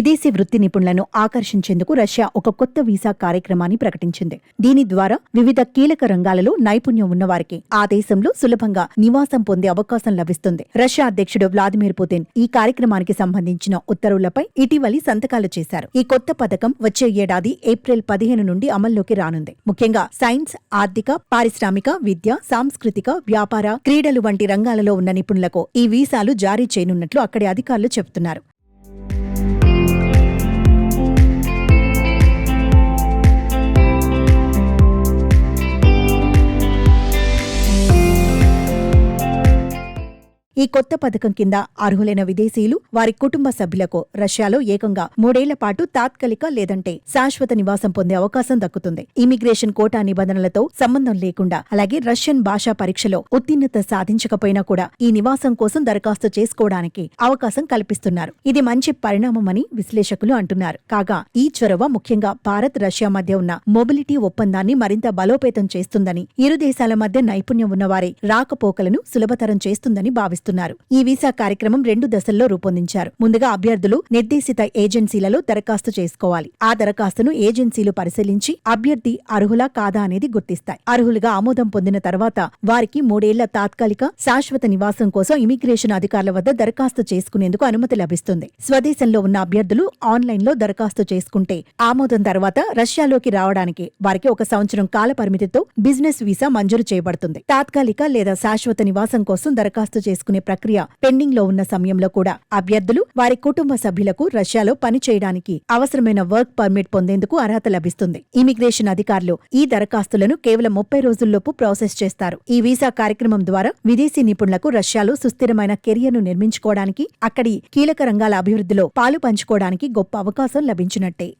విదేశీ వృత్తి నిపుణులను ఆకర్షించేందుకు రష్యా ఒక కొత్త వీసా కార్యక్రమాన్ని ప్రకటించింది. దీని ద్వారా వివిధ కీలక రంగాలలో నైపుణ్యం ఉన్నవారికి ఆ దేశంలో సులభంగా నివాసం పొందే అవకాశం లభిస్తుంది. రష్యా అధ్యక్షుడు వ్లాదిమిర్ పుతిన్ ఈ కార్యక్రమానికి సంబంధించిన ఉత్తర్వులపై ఇటీవలి సంతకాలు చేశారు. ఈ కొత్త పథకం వచ్చే ఏడాది ఏప్రిల్ 15 నుండి అమల్లోకి రానుంది. ముఖ్యంగా సైన్స్, ఆర్థిక, పారిశ్రామిక, విద్య, సాంస్కృతిక, వ్యాపార, క్రీడలు వంటి రంగాలలో ఉన్న నిపుణులకు ఈ వీసాలు జారీ చేయనున్నట్లు అక్కడి అధికారులు చెబుతున్నారు. ఈ కొత్త పథకం కింద అర్హులైన విదేశీయులు వారి కుటుంబ సభ్యులకు రష్యాలో ఏకంగా 3 ఏళ్ల పాటు తాత్కాలిక లేదంటే శాశ్వత నివాసం పొందే అవకాశం దక్కుతుంది. ఇమిగ్రేషన్ కోటా నిబంధనలతో సంబంధం లేకుండా, అలాగే రష్యన్ భాషా పరీక్షలో ఉత్తీర్ణత సాధించకపోయినా కూడా ఈ నివాసం కోసం దరఖాస్తు చేసుకోవడానికి అవకాశం కల్పిస్తున్నారు. ఇది మంచి పరిణామమని విశ్లేషకులు అంటున్నారు. కాగా ఈ చొరవ ముఖ్యంగా భారత్, రష్యా మధ్య ఉన్న మొబిలిటీ ఒప్పందాన్ని మరింత బలోపేతం చేస్తుందని, ఇరు దేశాల మధ్య నైపుణ్యం ఉన్నవారి రాకపోకలను సులభతరం చేస్తుందని భావిస్తున్నారు. ఈ వీసా కార్యక్రమం 2 దశల్లో రూపొందించారు. ముందుగా అభ్యర్థులు నిర్దేశిత ఏజెన్సీలలో దరఖాస్తు చేసుకోవాలి. ఆ దరఖాస్తును ఏజెన్సీలు పరిశీలించి అభ్యర్థి అర్హులా కాదా అనేది గుర్తిస్తాయి. అర్హులుగా ఆమోదం పొందిన తర్వాత వారికి 3 ఏళ్ల తాత్కాలిక, శాశ్వత నివాసం కోసం ఇమిగ్రేషన్ అధికారుల వద్ద దరఖాస్తు చేసుకునేందుకు అనుమతి లభిస్తుంది. స్వదేశంలో ఉన్న అభ్యర్థులు ఆన్లైన్లో దరఖాస్తు చేసుకుంటే ఆమోదం తర్వాత రష్యాలోకి రావడానికి వారికి 1 సంవత్సరం కాల పరిమితితో బిజినెస్ వీసా మంజూరు చేయబడుతుంది. తాత్కాలిక లేదా శాశ్వత నివాసం కోసం దరఖాస్తు చేసుకునే ప్రక్రియ పెండింగ్ లో ఉన్న సమయంలో కూడా అభ్యర్థులు వారి కుటుంబ సభ్యులకు రష్యాలో పని చేయడానికి అవసరమైన వర్క్ పర్మిట్ పొందేందుకు అర్హత లభిస్తుంది. ఇమిగ్రేషన్ అధికారులు ఈ దరఖాస్తులను కేవలం 30 రోజుల్లోపు ప్రాసెస్ చేస్తారు. ఈ వీసా కార్యక్రమం ద్వారా విదేశీ నిపుణులకు రష్యాలో సుస్థిరమైన కెరియర్ను నిర్మించుకోవడానికి, అక్కడి కీలక రంగాల అభివృద్ధిలో పాలు పంచుకోవడానికి గొప్ప అవకాశం లభించినట్టే.